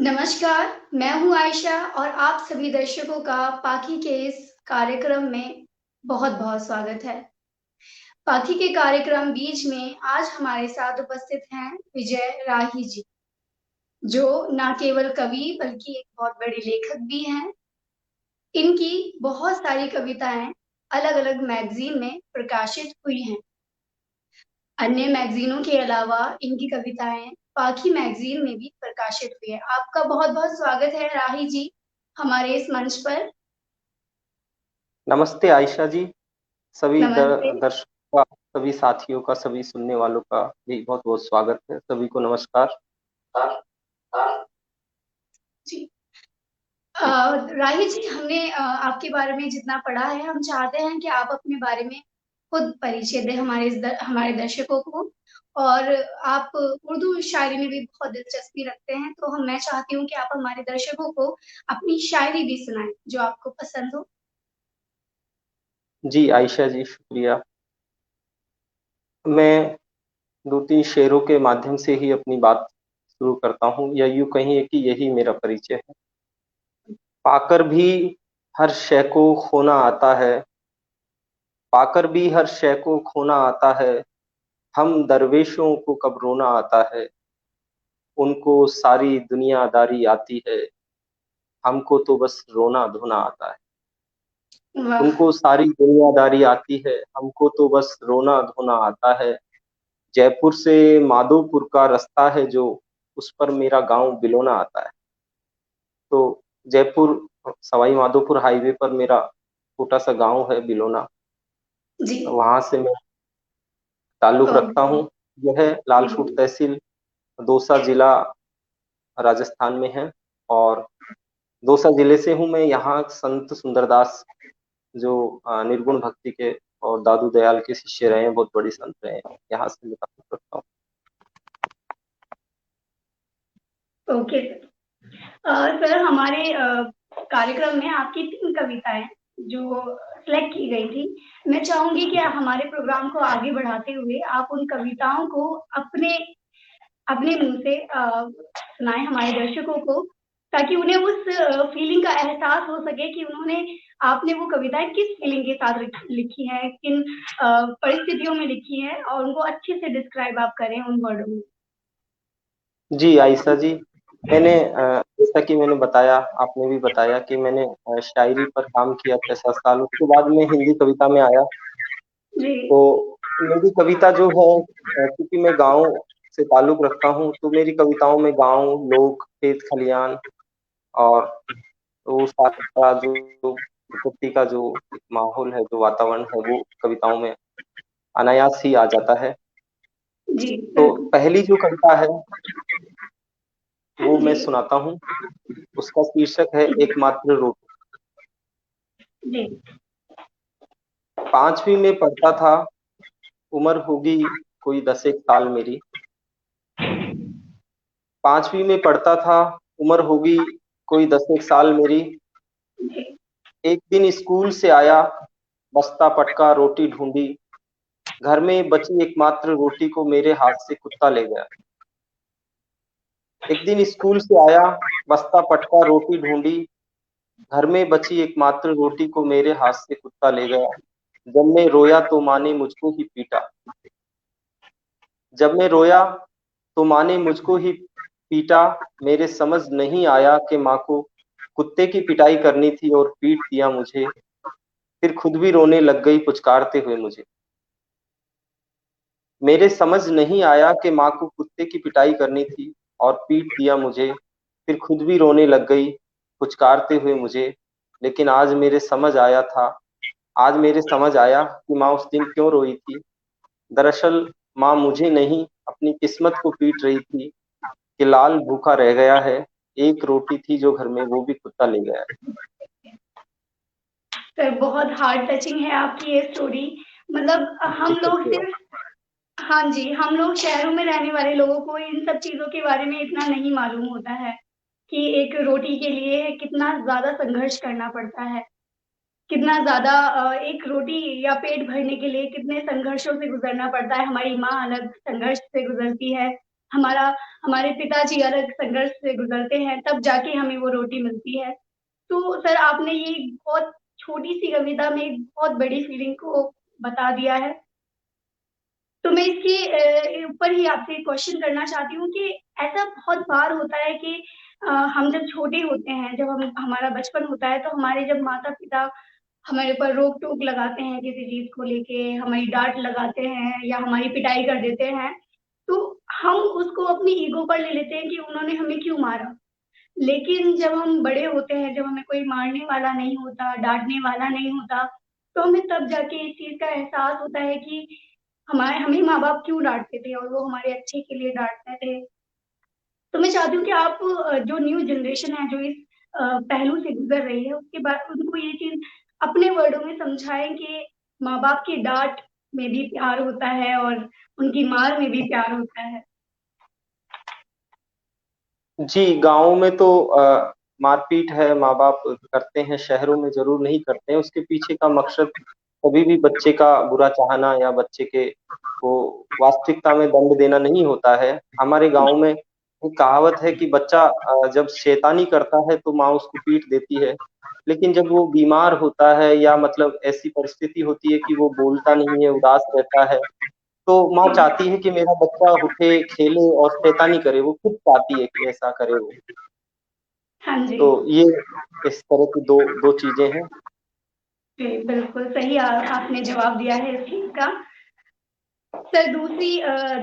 नमस्कार, मैं हूँ आयशा और आप सभी दर्शकों का पाखी के इस कार्यक्रम में बहुत-बहुत स्वागत है। पाखी के कार्यक्रम बीच में आज हमारे साथ उपस्थित हैं विजय राही जी, जो ना केवल कवि बल्कि एक बहुत बड़े लेखक भी हैं। इनकी बहुत सारी कविताएँ अलग-अलग मैगज़ीन में प्रकाशित हुई हैं। अन्य मैगज़ीनों के अलावा इनकी कविताएँ पाखी मैगज़ीन में भी प्रकाशित हुई है। आपका बहुत-बहुत स्वागत है राही जी, हमारे इस मंच पर। नमस्ते आयशा जी। सभी नमस्ते। दर्शकों का, सभी साथियों का, सभी सुनने वालों का भी बहुत बहुत स्वागत है। सभी को नमस्कार जी। जी। राही जी, हमने आपके बारे में जितना पढ़ा है, हम चाहते हैं कि आप अपने बारे में खुद परिचय दें हमारे दर्शकों को। और आप उर्दू शायरी में भी बहुत दिलचस्पी रखते हैं, तो मैं चाहती हूँ कि आप हमारे दर्शकों को अपनी शायरी भी सुनाएँ, जो आपको पसंद हो। जी आयशा जी, शुक्रिया। मैं 2-3 शेरों के माध्यम से ही अपनी बात शुरू करता हूँ, या यूँ कहिए कि यही मेरा परिचय है। पाकर भी हर शय को खोना आता है, पाकर भी हर शय को खोना आता है, हम दरवेशों को कब रोना आता है, उनको सारी दुनियादारी आती है, हमको तो बस रोना-धोना आता है। वाह! उनको सारी दुनियादारी आती है, हमको तो बस रोना-धोना आता है। जयपुर से माधोपुर का रास्ता है जो, उस पर मेरा गाँव बिलोना आता है। तो जयपुर सवाई माधोपुर हाईवे पर मेरा छोटा-सा गाँव है बिलोना, जी। वहाँ से मैं ताल्लुक़ रखता ओके। हूँ। यह जी। लालसोट तहसील, दौसा जिला राजस्थान में है। और दौसा जिले से हूँ मैं। यहाँ संत सुंदरदास जो निर्गुण भक्ति के और दादू दयाल के शिष्य रहे हैं, बहुत बड़ी संत रहे हैं। यहाँ से मैं ताल्लुक़ रखता हूँ। Okay sir. सर, हमारे कार्यक्रम में आपकी 3 कविताएँ जो सेलेक्ट की गई थी, मैं चाहूँगी कि हमारे प्रोग्राम को आगे बढ़ाते हुए आप उन कविताओं को अपने अपने मुँह से सुनाएँ हमारे दर्शकों को, ताकि उन्हें उस फीलिंग का एहसास हो सके कि आपने वो कविताएँ किस फीलिंग के साथ लिखी हैं, किन परिस्थितियों में लिखी हैं और उनको अच्छे से डिस्क्राइब आप करें उन वर्डों में। जी, आयशा जी, मैंने जैसा कि मैंने बताया, आपने भी बताया कि मैंने शायरी पर काम किया 6-7 साल, उसके बाद मैं हिंदी कविता में आया। जी। तो मेरी कविता जो है, क्योंकि मैं गाँव से ताल्लुक़ रखता हूँ, तो मेरी कविताओं में गाँव, लोग, खेत-खलियान और वो सारा जो प्रकृति का जो एक माहौल है, जो वातावरण है, वो कविताओं में अनायास ही आ जाता है। जी, तो बिल्कुल। पहली जो कविता है, हाँ वो मैं जी। सुनाता हूँ। उसका शीर्षक है एकमात्र रोटी। जी। 5वीं में पढ़ता था, उम्र होगी कोई 10 एक साल मेरी। 5वीं में पढ़ता था, उम्र होगी कोई 10 एक साल मेरी। जी। एक दिन स्कूल से आया, बस्ता पटका रोटी ढूँढी, घर में बची एकमात्र रोटी को मेरे हाथ से कुत्ता ले गया। एक दिन स्कूल से आया, बस्ता पटका रोटी ढूँढी, घर में बची एकमात्र रोटी को मेरे हाथ से कुत्ता ले गया। जब मैं रोया तो माँ ने मुझको ही पीटा। जब मैं रोया तो माँ ने मुझको ही पीटा। मेरे समझ नहीं आया कि माँ को कुत्ते की पिटाई करनी थी और पीट दिया मुझे। फिर खुद भी रोने लग गई पुचकारते हुए मुझे। मेरे समझ नहीं आया कि माँ को कुत्ते की पिटाई करनी थी और पीट दिया मुझे। फिर खुद भी रोने लग गई पुचकारते हुए मुझे। लेकिन आज मेरे समझ आया कि माँ उस दिन क्यों रोई थी। दरअसल माँ मुझे नहीं, अपनी किस्मत को पीट रही थी कि लाल भूखा रह गया है। एक रोटी थी जो घर में, वो भी कुत्ता ले गया है। सर, बहुत हार्ट टचिंग है आपकी ये स्टोरी। मतलब जी, हम लोग शुक्रिया। सिर्फ हाँ जी, हम लोग शहरों में रहने वाले लोगों को इन सब चीज़ों के बारे में इतना नहीं मालूम होता है कि एक रोटी के लिए कितना ज़्यादा संघर्ष करना पड़ता है। कितना ज़्यादा एक रोटी या पेट भरने के लिए कितने संघर्षों से गुज़रना पड़ता है। हमारी माँ अलग संघर्ष से गुज़रती है, हमारा हमारे पिताजी अलग संघर्ष से गुजरते हैं, तब जाके हमें वो रोटी मिलती है। तो सर आपने ये बहुत छोटी-सी कविता में एक बहुत बड़ी फीलिंग को बता दिया है। तो मैं इसके ऊपर ही आपसे एक क्वेश्चन करना चाहती हूँ कि ऐसा बहुत बार होता है कि हम जब छोटे होते हैं, जब हम हमारा बचपन होता है, तो हमारे जब माता-पिता हमारे ऊपर रोक-टोक लगाते हैं किसी चीज़ को लेके, हमारी डाँट लगाते हैं या हमारी पिटाई कर देते हैं, तो हम उसको अपनी ईगो पर ले लेते हैं कि उन्होंने हमें क्यों मारा। लेकिन जब हम बड़े होते हैं, जब हमें कोई मारने वाला नहीं होता, डाँटने वाला नहीं होता, तो हमें तब जाके इस चीज़ का एहसास होता है कि हमें माँ-बाप क्यों डाँटते थे और वो हमारे अच्छे के लिए डाँटते थे। तो मैं चाहती हूँ कि आप जो न्यू जनरेशन है, जो इस पहलू से गुज़र रही है, उसके बाद उनको ये चीज़ अपने वर्डों में समझाएँ कि माँ-बाप की डाँट में भी प्यार होता है और उनकी मार में भी प्यार होता है। जी, गाँव में तो मारपीट है, माँ-बाप करते हैं, शहरों में ज़रूर नहीं करते हैं। उसके पीछे का मकसद कभी भी बच्चे का बुरा चाहना या बच्चे के को वास्तविकता में दंड देना नहीं होता है। हमारे गाँव में एक कहावत है कि बच्चा जब शैतानी करता है तो माँ उसको पीट देती है। लेकिन जब वो बीमार होता है या मतलब ऐसी परिस्थिति होती है कि वो बोलता नहीं है, उदास रहता है, तो माँ चाहती है कि मेरा बच्चा उठे, खेले और शैतानी करे, वो खुद चाहती है कि ऐसा करे वो। हाँ जी। तो ये इस तरह की 2 चीज़ें हैं। जी, बिल्कुल सही आपने जवाब दिया है इस चीज़ का। सर दूसरी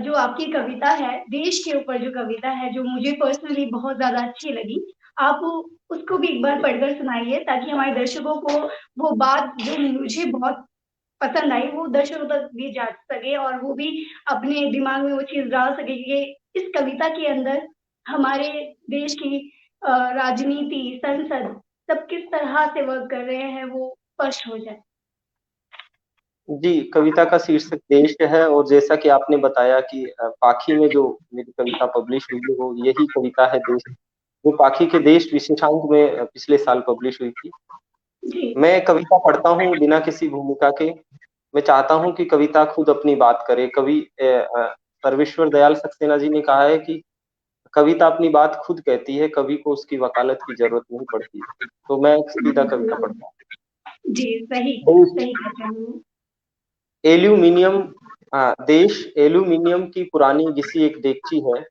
जो आपकी कविता है, देश के ऊपर जो कविता है, जो मुझे पर्सनली बहुत ज़्यादा अच्छी लगी, आप उसको भी एक बार पढ़कर सुनाइए ताकि हमारे दर्शकों को वो बात जो मुझे बहुत पसंद आई, वो दर्शकों तक भी जा सके और वो भी अपने दिमाग में वो चीज़ डाल सके कि इस कविता के अंदर हमारे देश की राजनीति, संसद सब किस तरह से वर्क कर रहे हैं, वो स्पष्ट हो जाए। जी, कविता का शीर्षक देश है और जैसा कि आपने बताया कि पाखी में जो मेरी कविता पब्लिश हुई है, वो यही कविता है देश, जो पाखी के देश विशेषांक में पिछले साल पब्लिश हुई थी। जी, मैं कविता पढ़ता हूँ बिना किसी भूमिका के। मैं चाहता हूँ कि कविता खुद अपनी बात करे। सर्वेश्वर दयाल सक्सेना जी ने कहा है कि कविता अपनी बात खुद कहती है, कवि को उसकी वकालत की ज़रूरत नहीं पड़ती। तो मैं सीधा कविता पढ़ता हूँ। जी, सही देश सही कह रहे हैं। एल्यूमीनियम देश एल्यूमीनियम की पुरानी घिसी एक देगची है,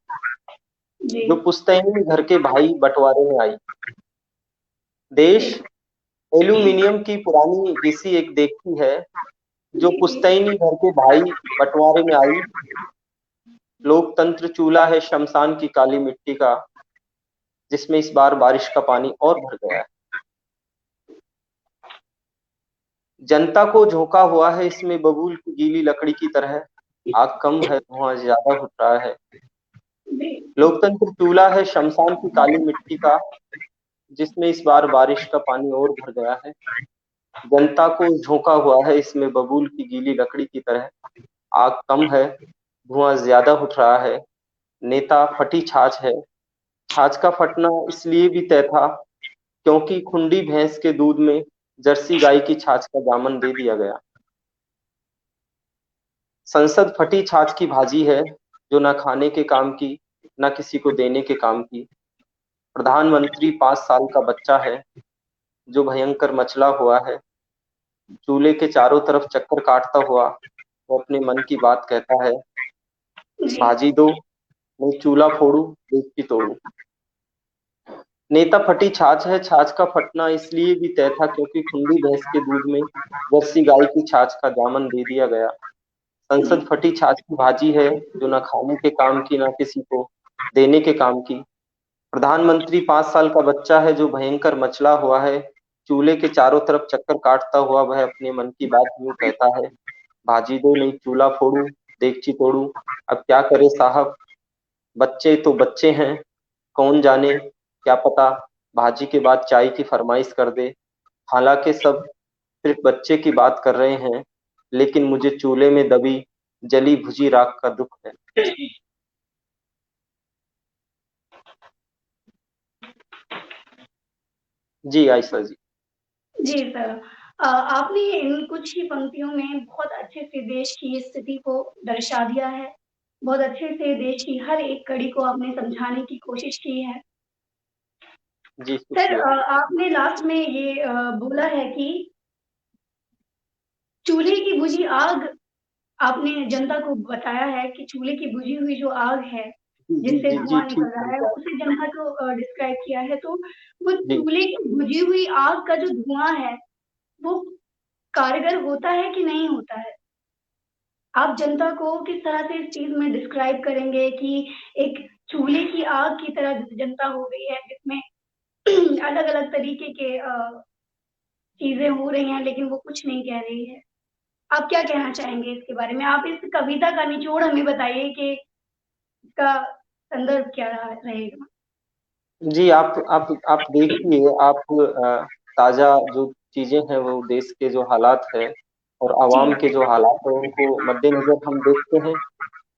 जी, जो पुश्तैनी घर के भाई बँटवारे में आई। देश जी, एल्यूमीनियम की पुरानी घिसी एक देगची है, जो जी, जी, पुश्तैनी घर के भाई बँटवारे में आई। लोकतंत्र चूल्हा है शमशान की काली मिट्टी का, जिसमें इस बार बारिश का पानी और भर गया है। जनता को झोंका हुआ है इसमें बबूल की गीली लकड़ी की तरह। आग कम है, धुआं ज्यादा उठ रहा है। जी, लोकतंत्र चूल्हा है शमशान की काली मिट्टी का, जिसमें इस बार बारिश का पानी और भर गया है। जनता को झोंका हुआ है इसमें बबूल की गीली लकड़ी की तरह। आग कम है, धुआं ज्यादा उठ रहा है। नेता फटी छाछ है। छाछ का फटना इसलिए भी तय था क्योंकि खुंडी भैंस के दूध में जर्सी गाय की छाछ का दामन दे दिया गया। संसद फटी छाछ की भाजी है, जो ना खाने के काम की, ना किसी को देने के काम की। प्रधानमंत्री 5 साल का बच्चा है, जो भयंकर मचला हुआ है। चूल्हे के चारों तरफ चक्कर काटता हुआ वो अपने मन की बात कहता है। जी, भाजी दो, मैं चूल्हा फोड़ू, देगची तोड़ू। नेता फटी छाछ है। छाछ का फटना इसलिए भी तय था क्योंकि खुंडी भैंस के दूध में जर्सी गाय की छाछ का दामन दे दिया गया। जी, संसद फटी छाछ की भाजी है, जो ना खाने के काम की, ना किसी को देने के काम की। प्रधानमंत्री 5 साल का बच्चा है, जो भयंकर मचला हुआ है। चूल्हे के चारों तरफ चक्कर काटता हुआ वह अपने मन की बात यूं कहता है। भाजी दो नहीं चूल्हा फोड़ू, देगची तोड़ू। अब क्या करे साहब, बच्चे तो बच्चे हैं। कौन जाने, क्या पता भाजी के बाद चाय की फरमाइश कर दे। हालांकि सब सिर्फ बच्चे की बात कर रहे हैं, लेकिन मुझे चूल्हे में दबी जली भुजी राख का दुख है। जी आयशा जी। जी सर। आपने इन कुछ ही पंक्तियों में बहुत अच्छे से देश की स्थिति को दर्शा दिया है। बहुत अच्छे से देश की हर एक कड़ी को आपने समझाने की कोशिश की है। जी, सर शुक्रिया। आपने लास्ट में ये बोला है कि चूल्हे की बुझी आग आपने जनता को बताया है कि चूल्हे की बुझी हुई जो आग है, जी, जी, जिससे जी, जी, धुआँ निकल ठीक रहा है, समझा। उसे जनता को डिस्क्राइब किया है। तो वो जी, चूल्हे की बुझी हुई आग का जो धुआँ है, वो कारगर होता है कि नहीं होता है? आप जनता को किस तरह से इस चीज़ में डिस्क्राइब करेंगे कि एक चूल्हे की आग की तरह जनता हो गई है, जिसमें अलग-अलग तरीके के चीज़ें हो रही हैं, लेकिन वो कुछ नहीं कह रही है। आप क्या कहना चाहेंगे इसके बारे में? आप इस कविता का निचोड़ हमें बताइए कि इसका संदर्भ क्या रहा रहेगा? जी, आप देखिए, आप ताज़ा जो चीज़ें हैं, वो देश के जो हालात है और जी, आवाम के जो हालात हैं, उनको मद्देनज़र हम देखते हैं।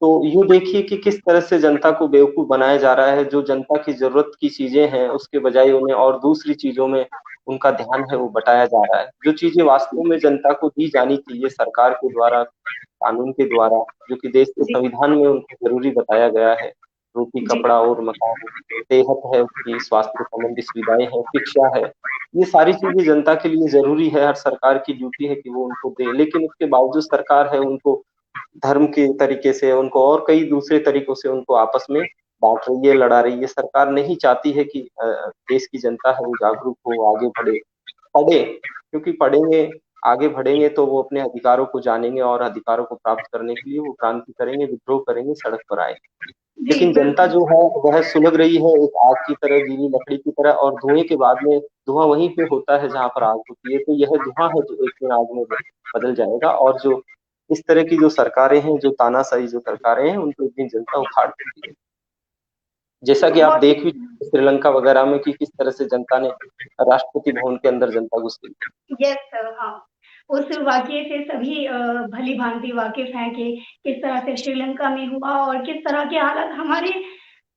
तो यूँ देखिए कि किस तरह से जनता को बेवकूफ़ बनाया जा रहा है, जो जनता की ज़रूरत की चीज़ें हैं, उसके बजाय उन्हें और दूसरी चीज़ों में उनका ध्यान है, वो बटाया जा रहा है। जो चीज़ें वास्तव में जनता को दी जानी चाहिए सरकार के द्वारा, कानून के द्वारा, जो कि देश के जी, संविधान में उनको ज़रूरी बताया गया है, रोटी, जी, कपड़ा और मकान, सेहत है उनकी, स्वास्थ्य संबंधी सुविधाएँ हैं, शिक्षा है। ये सारी चीज़ें जनता के लिए ज़रूरी है, हर सरकार की ड्यूटी है कि वो उनको दे। लेकिन उसके बावजूद सरकार है उनको धर्म के तरीके से, उनको और कई दूसरे तरीकों से उनको आपस में बाँट रही है, लड़ा रही है। सरकार नहीं चाहती है कि देश की जनता है वो जागरूक हो, आगे बढ़े, पढ़े, क्योंकि पढ़ेंगे, आगे बढ़ेंगे तो वो अपने अधिकारों को जानेंगे और अधिकारों को प्राप्त करने के लिए वो क्रांति करेंगे, विद्रोह करेंगे, सड़क पर आएँगे। जी, लेकिन जनता बिल्कुल। जो है वह सुलग रही है एक आग की तरह, गीली लकड़ी की तरह, और धुएँ के बाद में धुआँ वहीं पे होता है जहाँ पर आग होती है। तो यह धुआँ है जो एक दिन आग में बदल जाएगा, और जो इस तरह की जो सरकारें हैं, जो तानाशाही जो सरकारें हैं, उनको एक दिन जनता उखाड़ फेंकेगी। जैसा कि आप बहुत देख भी श्रीलंका वगैरह में कि किस तरह से जनता ने राष्ट्रपति भवन के अंदर जनता घुस गई। यस सर, हाँ। उस वाक़ये से सभी भली-भाँति वाकिफ़ हैं कि किस तरह से श्रीलंका में हुआ और किस तरह के हालात हमारे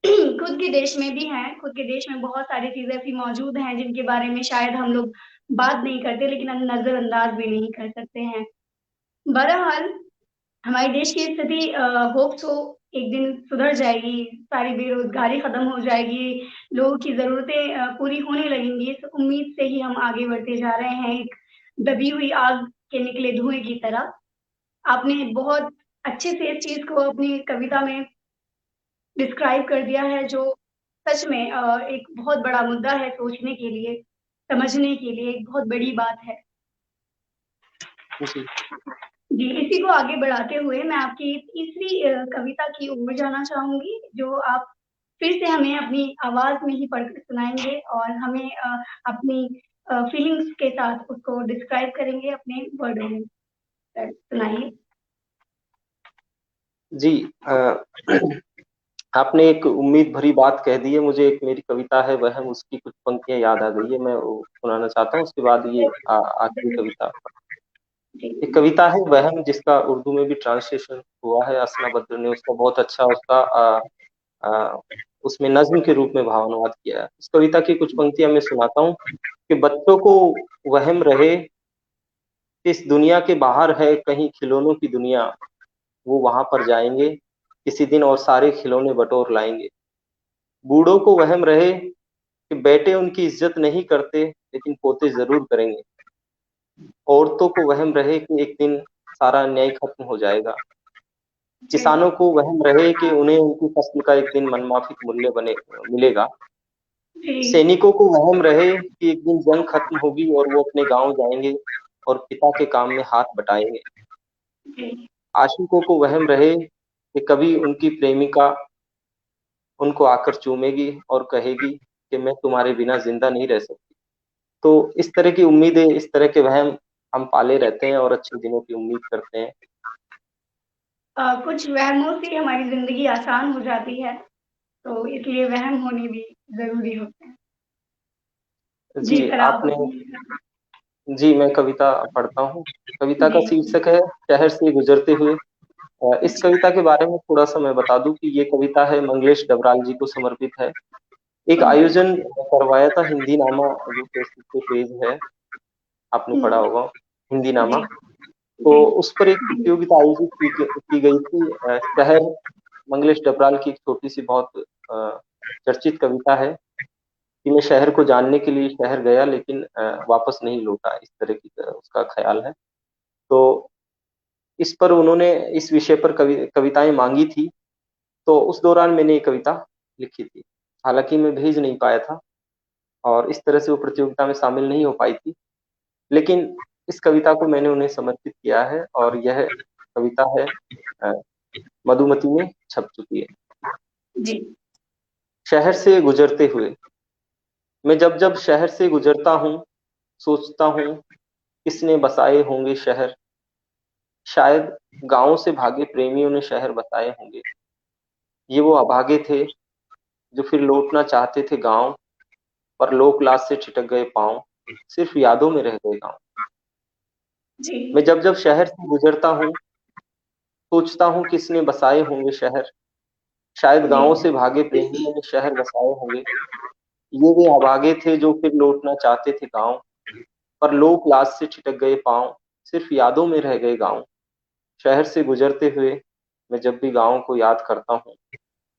खुद के देश में भी हैं। खुद के देश में बहुत सारी चीज़ें ऐसी मौजूद हैं जिनके बारे में शायद हम लोग बात नहीं करते, लेकिन हम नज़रअंदाज भी नहीं कर सकते हैं। बहरहाल हमारे देश की स्थिति होप सो एक दिन सुधर जाएगी, सारी बेरोज़गारी खत्म हो जाएगी, लोगों की ज़रूरतें पूरी होने लगेंगी। इस उम्मीद से ही हम आगे बढ़ते जा रहे हैं, एक दबी हुई आग के निकले धुएँ की तरह। आपने बहुत अच्छे से इस चीज़ को अपनी कविता में डिस्क्राइब कर दिया है, जो सच में एक बहुत बड़ा मुद्दा है सोचने के लिए, समझने के लिए एक बहुत बड़ी बात है। जी, जी, इसी को आगे बढ़ाते हुए मैं आपकी तीसरी कविता की ओर जाना चाहूँगी, जो आप फिर से हमें अपनी आवाज़ में ही पढ़कर सुनाएँगे और हमें अपनी फीलिंग्स के साथ उसको डिस्क्राइब करेंगे अपने वर्डों में। सर, सुनाइए। जी, आपने एक उम्मीद भरी बात कह दी है। मुझे एक मेरी कविता है वहम, उसकी कुछ पंक्तियाँ याद आ गई है, मैं वो सुनाना चाहता हूँ, उसके बाद ये आखिरी कविता। जी, एक कविता है वहम, जिसका उर्दू में भी ट्रांसलेशन हुआ है, असना बद्र ने उसका बहुत अच्छा अ, उसमें नज़्म के रूप में भावानुवाद किया है। इस कविता की कुछ पंक्तियाँ मैं सुनाता हूँ कि बच्चों को वहम रहे कि इस दुनिया के बाहर है कहीं खिलौनों की दुनिया, वो वहाँ पर जाएँगे किसी दिन और सारे खिलौने बटोर लाएँगे। बूढ़ों को वहम रहे कि बेटे उनकी इज़्ज़त नहीं करते, लेकिन पोते ज़रूर करेंगे। औरतों को वहम रहे कि एक दिन सारा अन्याय खत्म हो जाएगा। किसानों को वहम रहे कि उन्हें उनकी फसल का एक दिन मनमाफ़िक मूल्य बने मिलेगा। जी, सैनिकों को वहम रहे कि एक दिन जंग खत्म होगी और वो अपने गाँव जाएँगे और पिता के काम में हाथ बटाएँगे। जी, आशिकों को वहम रहे कि कभी उनकी प्रेमिका उनको आकर चूमेगी और कहेगी कि मैं तुम्हारे बिना ज़िंदा नहीं रह सकती। तो इस तरह की उम्मीदें, इस तरह के वहम हम पाले रहते हैं और अच्छे दिनों की उम्मीद करते हैं। कुछ वहमों से हमारी ज़िंदगी आसान हो जाती है, तो इसलिए वहम होने भी ज़रूरी होते हैं। जी, जी, सर आप आपने जी, मैं कविता पढ़ता हूँ। कविता का जी, शीर्षक है शहर से गुज़रते हुए। इस कविता के बारे में थोड़ा-सा मैं बता दूँ कि ये कविता है मंगलेश डबराल जी को समर्पित है। एक ओके, आयोजन करवाया था हिंदीनामा, जो फेसबुक पे पेज है, आपने पढ़ा हुँ, होगा, हिंदीनामा। जी, तो जी, उस पर एक प्रतियोगिता आयोजित की गई थी, शहर मंगलेश डबराल की एक छोटी-सी बहुत चर्चित कविता है कि मैं शहर को जानने के लिए शहर गया लेकिन वापस नहीं लौटा, इस तरह की उसका ख़्याल है। तो इस पर उन्होंने इस विषय पर कविताएँ माँगी थी, तो उस दौरान मैंने ये कविता लिखी थी। हालाँकि मैं भेज नहीं पाया था और इस तरह से वो प्रतियोगिता में शामिल नहीं हो पाई थी। लेकिन इस कविता को मैंने उन्हें समर्पित किया है और यह कविता है अ, मधुमती में छप चुकी है। जी। शहर से गुजरते हुए, मैं जब-जब शहर से गुजरता हूँ, सोचता हूँ किसने बसाए होंगे शहर, शायद गाँव से भागे प्रेमियों ने शहर बसाए होंगे। ये वो अभागे थे, जो फिर लौटना चाहते थे गाँव, पर लोक-लाज से छिटक गए पाँव, सिर्फ़ यादों में रह गए गाँव। जी। मैं जब-जब शहर से गुजरता हूँ, सोचता हूँ किसने बसाए होंगे शहर, शायद जी। गाँव से भागे प्रेमियों ने शहर बसाए होंगे। ये वे अभागे थे जो फिर लौटना चाहते थे गाँव, पर लोक-लाज से छिटक गए पाँव, सिर्फ़ यादों में रह गए गाँव। शहर से गुजरते हुए, मैं जब भी गाँव को याद करता हूँ,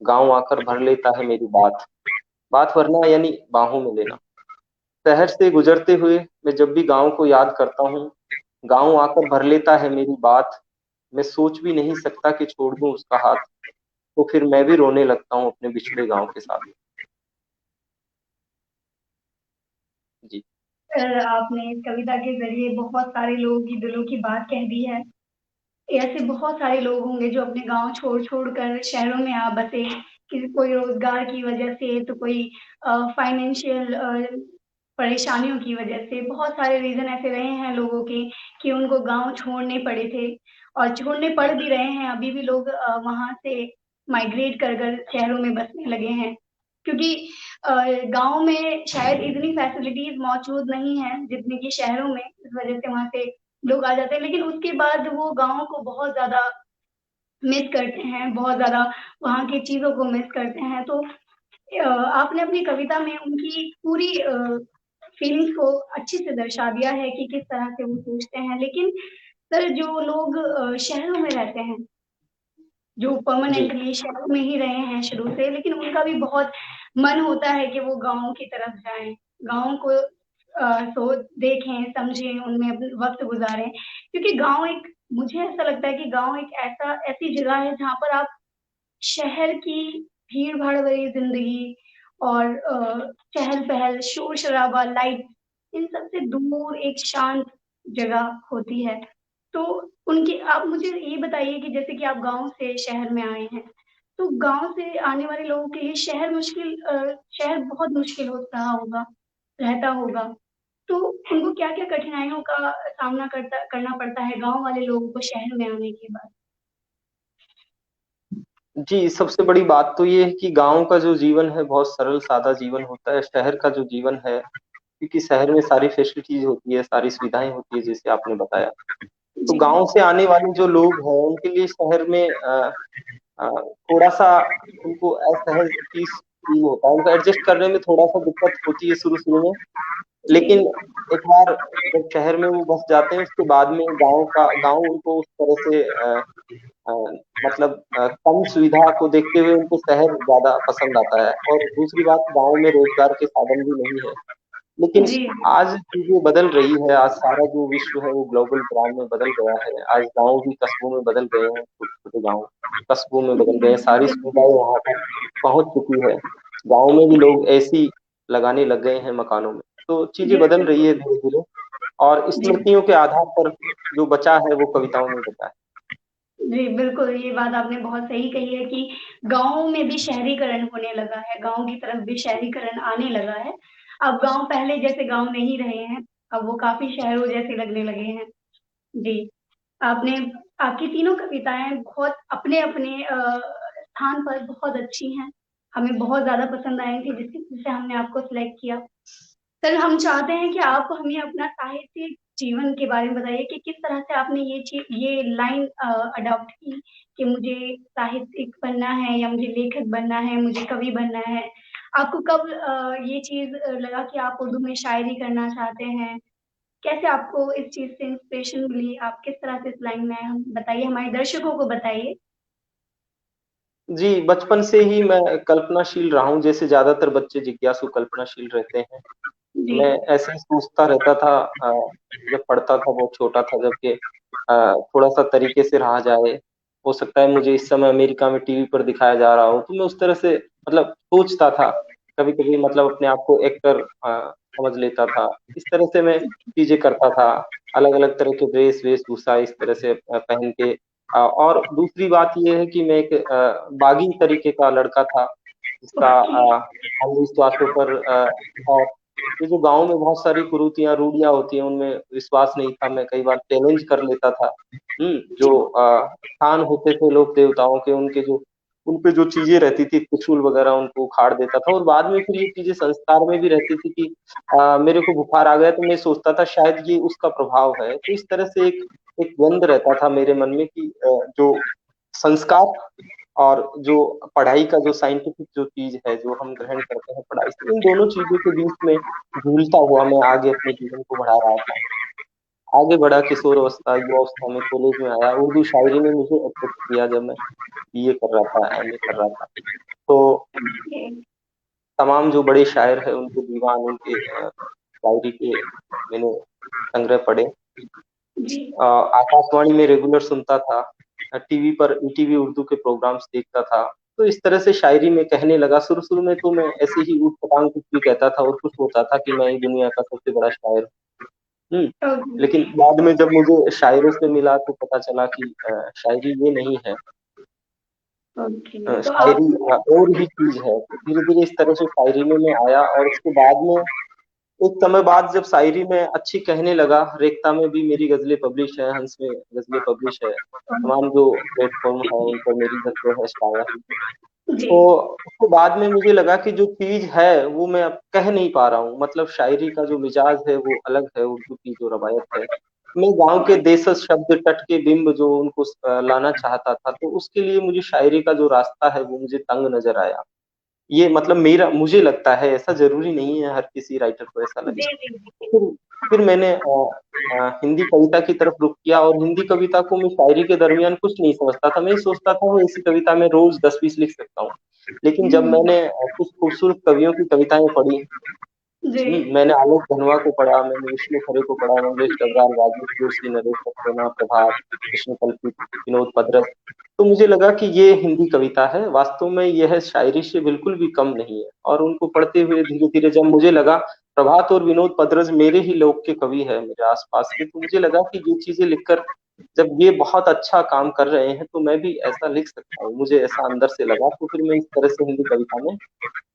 गाँव आकर भर लेता है मेरी बात। बात भरना यानी बाहों में लेना। शहर से गुजरते हुए, मैं जब भी गाँव को याद करता हूँ, गाँव आकर भर लेता है मेरी बात। मैं सोच भी नहीं सकता कि छोड़ दूँ उसका हाथ, तो फिर मैं भी रोने लगता हूँ अपने बिछड़े गाँव के साथ। जी, आपने इस कविता के ज़रिए बहुत सारे लोगों की दिलों की बात कह दी है। ऐसे बहुत सारे लोग होंगे जो अपने गाँव छोड़-छोड़ कर शहरों में आ बसे, किसी कोई रोज़गार की वजह से, तो कोई फाइनेंशियल परेशानियों की वजह से। बहुत सारे रीज़न ऐसे रहे हैं लोगों के कि उनको गाँव छोड़ने पड़े थे और छोड़ने पड़ भी रहे हैं। अभी भी लोग वहाँ से माइग्रेट कर कर शहरों में बसने लगे हैं। क्योंकि अ, गाँव में शायद इतनी फैसिलिटीज़ मौजूद नहीं हैं, जितनी कि शहरों में, इस वजह से वहाँ से लोग आ जाते हैं, लेकिन उसके बाद वो गाँव को बहुत ज़्यादा मिस करते हैं, बहुत ज़्यादा वहाँ की चीज़ों को मिस करते हैं। तो आपने अपनी कविता में उनकी पूरी फीलिंग्स को अच्छे से दर्शा दिया है कि किस तरह से वो सोचते हैं। लेकिन सर जो लोग शहरों में रहते हैं, जो जी, परमानेंटली शहरों में ही रहे हैं शुरू से, लेकिन उनका भी बहुत मन होता है कि वो गाँव की तरफ जाएँ, गाँव को सो देखें, समझें, उनमें अपना वक़्त गुज़ारें। क्योंकि गाँव एक मुझे ऐसा लगता है कि गाँव एक ऐसी जगह है जहाँ पर आप शहर की भीड़-भाड़ भरी ज़िंदगी और चहल-पहल, शोर-शराबा, लाइट इन सब से दूर एक शांत जगह होती है। तो उनकी आप मुझे ये बताइए कि जैसे कि आप गाँव से शहर में आए हैं, तो गाँव से आने वाले लोगों के लिए शहर बहुत मुश्किल हो रहा होगा रहता होगा। तो उनको क्या-क्या कठिनाइयों का सामना करना पड़ता है गाँव वाले लोगों को शहर में आने के बाद? जी, सबसे बड़ी बात तो ये है कि गाँव का जो जीवन है बहुत सरल-सादा जीवन होता है। शहर का जो जीवन है, क्योंकि शहर में सारी फैसिलिटीज़ होती है, सारी सुविधाएँ होती है जैसे आपने बताया। तो जी। गाँव से आने वाले जो लोग हैं उनके लिए शहर में थोड़ा-सा उनको असहज फ़ील होता है, उनको एडजस्ट करने में थोड़ा-सा दिक्कत होती है शुरू-शुरू में। जी। लेकिन एक बार जब शहर में वो बस जाते हैं उसके बाद में गाँव उनको उस तरह से अ, मतलब कम सुविधा को देखते हुए उनको शहर ज़्यादा पसंद आता है और दूसरी बात गाँव में रोज़गार के साधन भी नहीं है। लेकिन जी। आज चीज़ें बदल रही है, आज सारा जो विश्व है वो ग्लोबल ब्रांड में बदल गया है। आज गाँव भी कस्बों में बदल गए हैं, छोटे-छोटे गाँव कस्बों में बदल गए हैं, सारी सुविधाएँ वहाँ तक पहुँच चुकी है। गाँव में भी लोग एसी लगाने लग गए हैं मकानों में। तो चीज़ें जी, बदल रही है बिल्कुल। धीरे-धीरे और जी। स्मृतियों के आधार पर जो बचा है वो कविताओं में बचा है। जी, बिल्कुल, ये बात आपने बहुत सही कही है कि गाँव में भी शहरीकरण होने लगा है, गाँव की तरफ भी शहरीकरण आने लगा है। अब गाँव पहले जैसे गाँव नहीं रहे हैं, अब वो काफ़ी शहरों जैसे लगने लगे हैं। जी, आपने आपकी तीनों कविताएँ बहुत अपने-अपने स्थान पर बहुत अच्छी हैं, हमें बहुत ज़्यादा पसंद आई थी जिससे हमने आपको सिलेक्ट किया। सर, हम चाहते हैं कि आप हमें अपना साहित्यिक जीवन के बारे में बताइए कि किस तरह से आपने ये लाइन अडॉप्ट की कि मुझे साहित्यिक बनना है या मुझे लेखक बनना है, मुझे कवि बनना है। आपको कब ये चीज़ लगा कि आप उर्दू में शायरी करना चाहते हैं? कैसे आपको इस चीज़ से इंस्पिरेशन मिली? आप किस तरह से इस लाइन में आए? हम बताइए, हमारे दर्शकों को बताइए। जी, बचपन से ही मैं कल्पनाशील रहा हूँ, जैसे ज़्यादातर बच्चे जिज्ञासु कल्पनाशील रहते हैं। जी। मैं ऐसे ही सोचता रहता था जब पढ़ता था, बहुत छोटा था जब कि थोड़ा-सा तरीके से रहा जाए। हो सकता है मुझे इस समय अमेरिका में टीवी पर दिखाया जा रहा हो, तो मैं उस तरह से मतलब सोचता था। कभी-कभी मतलब अपने आप को एक्टर समझ लेता था। इस तरह से मैं चीज़ें करता था। अलग-अलग तरह के ड्रेस, वेशभूषा इस तरह से पहन के और दूसरी बात ये है कि मैं एक बागी तरीके का लड़का था, जिसका ओके। अंधविश्वासों पर और ये जो गाँव में बहुत सारी कुरीतियाँ, रूढ़ियाँ होती हैं, उनमें विश्वास नहीं था। मैं कई बार चैलेंज कर लेता था। जी। जो स्थान होते थे लोक देवताओं के, उनके जो उन पे जो चीज़ें रहती थी, त्रिशूल वगैरह, उनको उखाड़ देता था और बाद में फिर ये चीज़ें संस्कार में भी रहती थी कि मेरे को बुखार आ गया तो मैं सोचता था शायद ये उसका प्रभाव है। तो इस तरह से एक एक द्वंद रहता था मेरे मन में कि जो संस्कार और जो पढ़ाई का जो साइंटिफिक जो चीज़ है, जो हम ग्रहण करते हैं पढ़ाई से, इन दोनों चीज़ों के बीच में झूलता हुआ मैं आगे अपने जीवन को बढ़ा रहा था। आगे बढ़ा किशोरावस्था, युवावस्था में कॉलेज में आया, उर्दू शायरी ने मुझे अट्रैक्ट किया जब मैं बीए कर रहा था, एमए कर रहा था। तो ओके। तमाम जो बड़े शायर हैं, उनके दीवान, उनके शायरी के मैंने संग्रह पढ़े। जी। आकाशवाणी में रेगुलर सुनता था, टीवी पर ईटीवी उर्दू के प्रोग्राम्स देखता था। तो इस तरह से शायरी में कहने लगा। शुरू-शुरू में तो मैं ऐसे ही ऊट-पटांग कुछ भी कहता था और खुश होता था कि मैं ही दुनिया का सबसे बड़ा शायर हूँ। ओके। लेकिन बाद में जब मुझे शायरों से मिला तो पता चला कि शायरी ये नहीं है। ओके। तो आप। शायरी और भी चीज़ है। तो धीरे-धीरे इस तरह से शायरी में मैं आया और उसके बाद में एक समय बाद जब शायरी में अच्छी कहने लगा, रेखता में भी मेरी गज़लें पब्लिश है, हंस में गज़लें पब्लिश है। तमाम जो प्लेटफ़ॉर्म है उन पर मेरी गज़लें है, शाया है। जी। तो उसके बाद में मुझे लगा कि जो चीज़ है वो मैं अब कह नहीं पा रहा हूँ। मतलब शायरी का जो मिजाज है वो अलग है, उर्दू की जो रवायत है। मैं गाँव के देशज शब्द तट के बिंब जो उनको लाना चाहता था, तो उसके लिए मुझे शायरी का जो रास्ता है वो मुझे तंग नज़र आया। ये मतलब मेरा मुझे लगता है, ऐसा ज़रूरी नहीं है हर किसी राइटर को ऐसा लगे। जी। जी। जी। फिर मैंने हिंदी कविता की तरफ रुख किया और हिंदी कविता को मैं शायरी के दरमियान कुछ नहीं समझता था। मैं ये सोचता था वो ऐसी कविता मैं रोज़ 10-20 लिख सकता हूँ। लेकिन जब मैंने कुछ खूबसूरत कवियों की कविताएँ पढ़ी, जी। मैंने आलोक धनवा को पढ़ा, मैंने विष्णु खरे को पढ़ा, मंगेश डबराल, राजेश जोशी, नरेश सक्सेना, प्रभात, कृष्ण कल्पित, विनोद भद्रक। तो मुझे लगा कि ये हिंदी कविता है, वास्तव में यह शायरी से बिल्कुल भी कम नहीं है। और उनको पढ़ते हुए धीरे-धीरे जब मुझे लगा प्रभात और विनोद भद्रज मेरे ही लोक के कवि हैं, मेरे आस-पास के, तो मुझे लगा कि ये चीज़ें लिखकर जब ये बहुत अच्छा काम कर रहे हैं, तो मैं भी ऐसा लिख सकता हूँ। मुझे ऐसा अंदर से लगा, तो फिर मैं इस तरह से हिंदी कविता में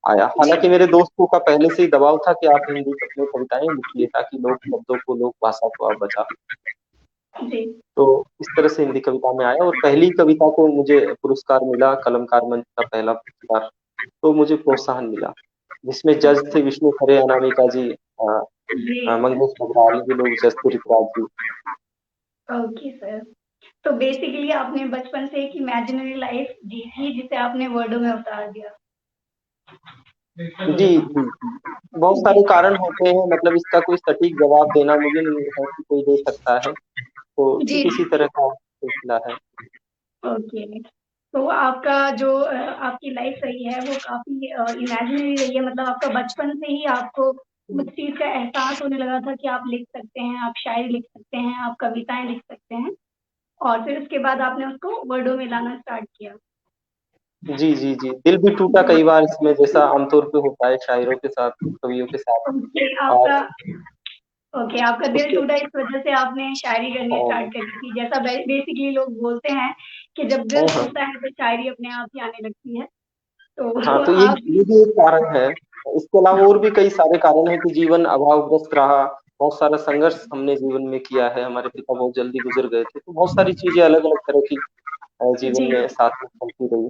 आया। जी। हालाँकि मेरे दोस्तों का पहले से ही दबाव था कि आप हिंदी में कविताएँ लिखिए ताकि लोक शब्दों को, लोक भाषा को आप बचा सकें। जी। तो इस तरह से हिंदी कविता में आया और पहली कविता को मुझे पुरस्कार मिला, कलमकार मंच का पहला पुरस्कार, तो मुझे प्रोत्साहन मिला। जिसमें जज थे विष्णु खरे, अनामिका जी, जी। मंगेश बदराल, ये लोग जज थे, ऋतुराज जी। Okay sir. तो बेसिकली आपने बचपन से एक इमेजिनरी लाइफ जी थी जिसे आपने वर्डों में उतार दिया। जी, जी, जी। बहुत सारे कारण होते हैं, मतलब इसका कोई सटीक जवाब देना मुझे नहीं है कि कोई दे सकता है। तो जी। कुछ इसी तरह का सिलसिला है। ओके। तो आपका जो आपकी लाइफ रही है वो काफ़ी इमेजिनरी रही है, मतलब आपका बचपन से ही आपको उस चीज़ का एहसास होने लगा था कि आप लिख सकते हैं, आप शायरी लिख सकते हैं, आप कविताएँ लिख सकते हैं और फिर उसके बाद आपने उसको वर्डों में लाना स्टार्ट किया। जी, जी, जी। दिल भी टूटा कई बार इसमें, जैसा आमतौर पे होता है शायरों के साथ, कवियों के साथ। ओके। और आपका दिल उसके टूटा इस वजह से आपने शायरी करनी हाँ, स्टार्ट कर दी थी। जैसा बेसिकली लोग बोलते हैं कि जब दिल हाँ, हाँ। टूटता है तो शायरी अपने आप ही आने लगती है। हाँ, तो तो आप ये भी एक कारण है। इसके अलावा और भी कई सारे कारण हैं कि जीवन अभावग्रस्त रहा, बहुत सारा संघर्ष हमने जीवन में किया है, हमारे पिता बहुत जल्दी गुज़र गए थे, तो बहुत सारी चीज़ें अलग-अलग तरह की जीवन जी। में साथ में चलती रही।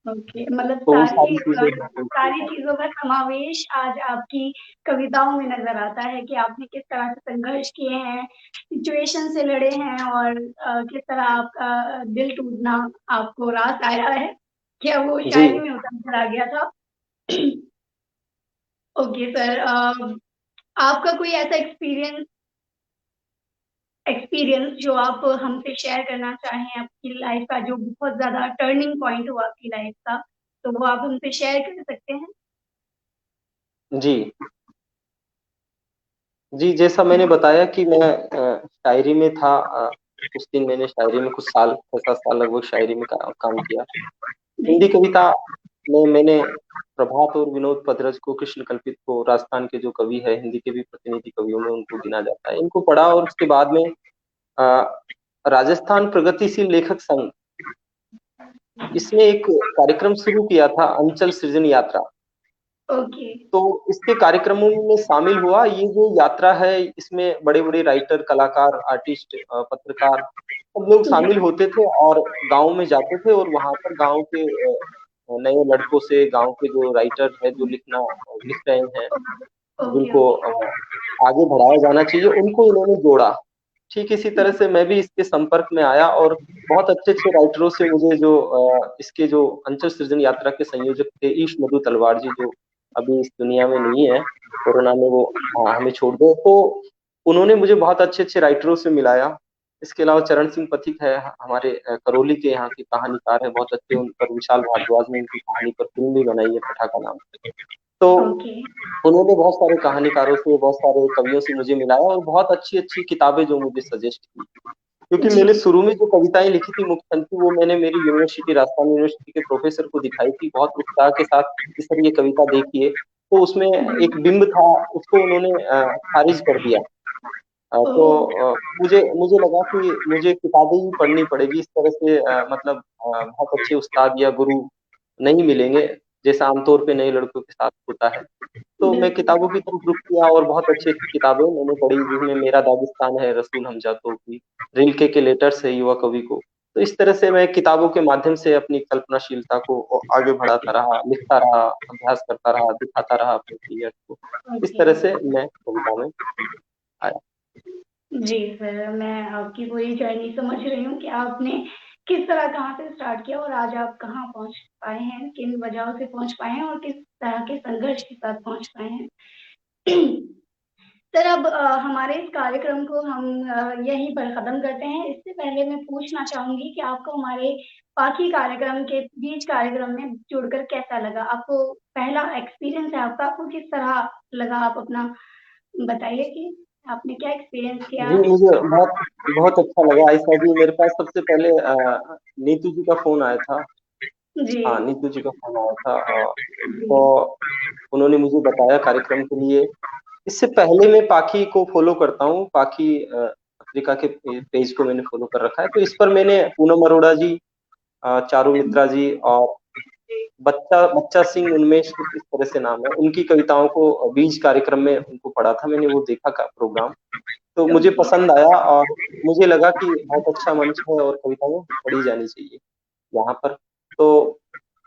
ओके, मतलब तो वो सारी चीज़ें सारी चीज़ों का समावेश आज आपकी कविताओं में नज़र आता है कि आपने किस तरह से संघर्ष किए हैं, सिचुएशन से लड़े हैं और किस तरह आपका दिल टूटना आपको रास आया है, क्या वो जी। शायरी में उतर कर आ गया था? ओके सर, आपका कोई ऐसा एक्सपीरियंस एक्सपीरियंस जो आप हमसे शेयर करना चाहें, आपकी लाइफ का जो बहुत ज़्यादा टर्निंग पॉइंट हुआ आपकी लाइफ का, तो वो आप हमसे शेयर कर सकते हैं? जी। जी, जैसा मैंने बताया कि मैं शायरी में था, कुछ दिन मैंने शायरी में कुछ साल 6-7 साल लगभग शायरी में काम किया। जी। हिंदी कविता में मैंने प्रभात और विनोद पदरज को, कृष्ण कल्पित को, राजस्थान के जो कवि है, हिंदी के भी प्रतिनिधि कवियों में उनको गिना जाता है। इनको पढ़ा और उसके बाद में राजस्थान प्रगतिशील लेखक संघ, इसने एक कार्यक्रम शुरू किया था, अंचल सृजन यात्रा। ओके। तो इसके कार्यक्रमों में शामिल हुआ। ये जो यात्रा है, इसमें बड़े-बड़े राइटर, कलाकार, आर्टिस्ट, पत्रकार सब लोग जी। शामिल होते थे और गाँव में जाते थे और वहाँ पर गाँव के नए लड़कों से, गाँव के जो राइटर है, जो लिख रहे हैं, ओके, जिनको ओके। आगे बढ़ाया जाना चाहिए, उनको इन्होंने जोड़ा। ठीक इसी तरह से मैं भी इसके संपर्क में आया और बहुत अच्छे-अच्छे राइटरों से मुझे जो इसके जो अंचल सृजन यात्रा के संयोजक थे, ईश मधु तलवार जी, जो अभी इस दुनिया में नहीं है, कोरोना में वो हमें छोड़ गए, तो उन्होंने मुझे बहुत अच्छे-अच्छे राइटरों से मिलाया। इसके अलावा चरण सिंह पथिक है, हमारे करौली के यहाँ के कहानीकार हैं, बहुत अच्छे। उन पर विशाल भारद्वाज ने उनकी कहानी पर फ़िल्म भी बनाई है, पठाका नाम से। तो ओके। उन्होंने बहुत सारे कहानीकारों से, बहुत सारे कवियों से मुझे मिलाया और बहुत अच्छी-अच्छी किताबें जो मुझे सजेस्ट की। क्योंकि जी, मैंने जी। शुरू में जो कविताएँ लिखी थी मुख्यंती, वो मैंने मेरी यूनिवर्सिटी, राजस्थान यूनिवर्सिटी के प्रोफ़ेसर को दिखाई थी, बहुत उत्साह के साथ कि सर ये कविता देखिए। तो उसमें एक बिंब था, उसको उन्होंने खारिज कर दिया। तो ओह! मुझे मुझे लगा कि मुझे किताबें ही पढ़नी पड़ेगी। इस तरह से मतलब बहुत अच्छे उस्ताद या गुरु नहीं मिलेंगे, जैसा आमतौर पे नए लड़कों के साथ होता है। तो मैं बिल्कुल। किताबों की तरफ रुख किया और बहुत अच्छी-अच्छी किताबें मैंने पढ़ी, जिसमें मेरा दागिस्तान है, रसूल हमज़ा की, रिल्के के लेटर्स है युवा कवि को। तो इस तरह से मैं किताबों के माध्यम से अपनी कल्पनाशीलता को आगे बढ़ाता रहा, लिखता रहा, अभ्यास करता रहा, दिखाता रहा अपने पीरियड को। इस ओके। तरह से मैं कविता में आया। जी, सर, मैं आपकी पूरी जर्नी समझ रही हूँ कि आपने किस तरह कहाँ से स्टार्ट किया और आज आप कहाँ पहुँच पाए हैं, किन वजहों से पहुँच पाए हैं और किस तरह के संघर्ष के साथ पहुँच पाए हैं। सर, अब हमारे इस कार्यक्रम को हम यहीं पर ख़त्म करते हैं। इससे पहले मैं पूछना चाहूँगी कि आपको हमारे बाकी कार्यक्रम के बीच कार्यक्रम में जुड़कर कैसा लगा? आपको पहला एक्सपीरियंस है आपका, आपको किस तरह लगा? आप अपना बताइए कि आपने क्या एक्सपीरियंस किया? जी, मुझे बहुत बहुत अच्छा लगा आयशा जी। मेरे पास सबसे पहले नीतू जी का फ़ोन आया था। जी। हाँ, नीतू जी का फ़ोन आया था, जी। तो उन्होंने मुझे बताया कार्यक्रम के लिए। इससे पहले मैं पाखी को फ़ॉलो करता हूँ, पाखी पत्रिका के पेज को मैंने फ़ॉलो कर रखा है। तो इस पर मैंने पूनम अरोड़ा जी, चारू मित्रा जी और बच्चा बच्चा सिंह उन्मेष, इस तरह से नाम है, उनकी कविताओं को बीज कार्यक्रम में उनको पढ़ा था मैंने, वो देखा का प्रोग्राम। तो मुझे ओके। पसंद आया और मुझे लगा कि बहुत अच्छा मंच है और कविताएँ पढ़ी जानी चाहिए यहाँ पर। तो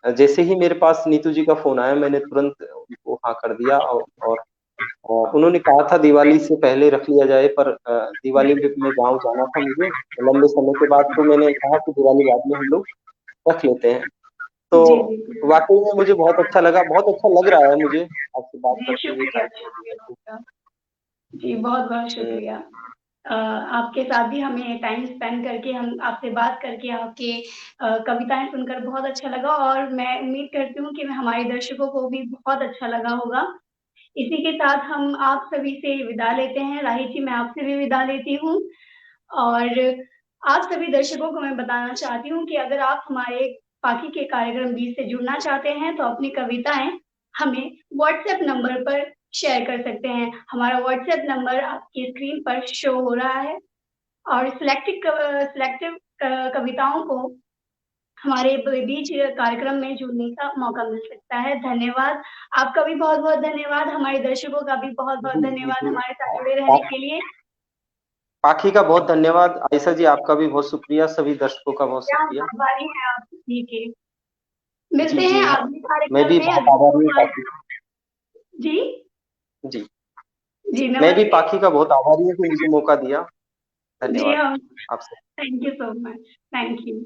जैसे ही मेरे पास नीतू जी का फ़ोन आया, मैंने तुरंत उनको हाँ कर दिया और उन्होंने कहा था दिवाली से पहले रख लिया जाए, पर दिवाली में गाँव जाना था मुझे लंबे समय के बाद, तो मैंने कहा कि दिवाली बाद में हम लोग रख लेते हैं। तो जी, जी। वाक़ई में मुझे बहुत अच्छा लगा, बहुत अच्छा लग रहा है मुझे आपसे बात जी, करते हुए, शुक्रिया, कार्यक्रम को शुक्रिया करते आपका। जी, बहुत-बहुत हुए। शुक्रिया। आपके साथ भी हमें टाइम स्पेंड करके, हम आपसे बात करके, आपके कविताएँ सुनकर बहुत अच्छा लगा और मैं उम्मीद करती हूँ कि हमारे दर्शकों को भी बहुत अच्छा लगा होगा। इसी के साथ हम आप सभी से विदा लेते हैं। राही जी, मैं आपसे भी विदा लेती हूँ और आप सभी दर्शकों को मैं बताना चाहती हूँ कि अगर आप हमारे बाकी के कार्यक्रम भी से जुड़ना चाहते हैं, तो अपनी कविताएँ हमें व्हाट्सएप नंबर पर शेयर कर सकते हैं। हमारा व्हाट्सएप नंबर आपकी स्क्रीन पर शो हो रहा है और सिलेक्टिव कविताओं को हमारे बीच कार्यक्रम में जुड़ने का मौका मिल सकता है। धन्यवाद। आपका भी बहुत-बहुत धन्यवाद। हमारे दर्शकों का भी बहुत-बहुत जी, जी, धन्यवाद जी। हमारे साथ जुड़े पा रहने के लिए। पाखी का बहुत धन्यवाद। आयशा जी, आपका भी बहुत शुक्रिया, सभी दर्शकों का बहुत क्या शुक्रिया। आभारी हैं आप सभी के। जी, मिलते हैं जी, हाँ, अगले मैं कार्यक्रम भी में बहुत अगले आभारी हूँ सोमवार। पाखी। जी? जी, जी, मैं भी नमस्ते। पाखी का बहुत आभारी हूँ कि मुझे मौका दिया। जी, धन्यवाद हम आपसे। Thank you so much. Thank you.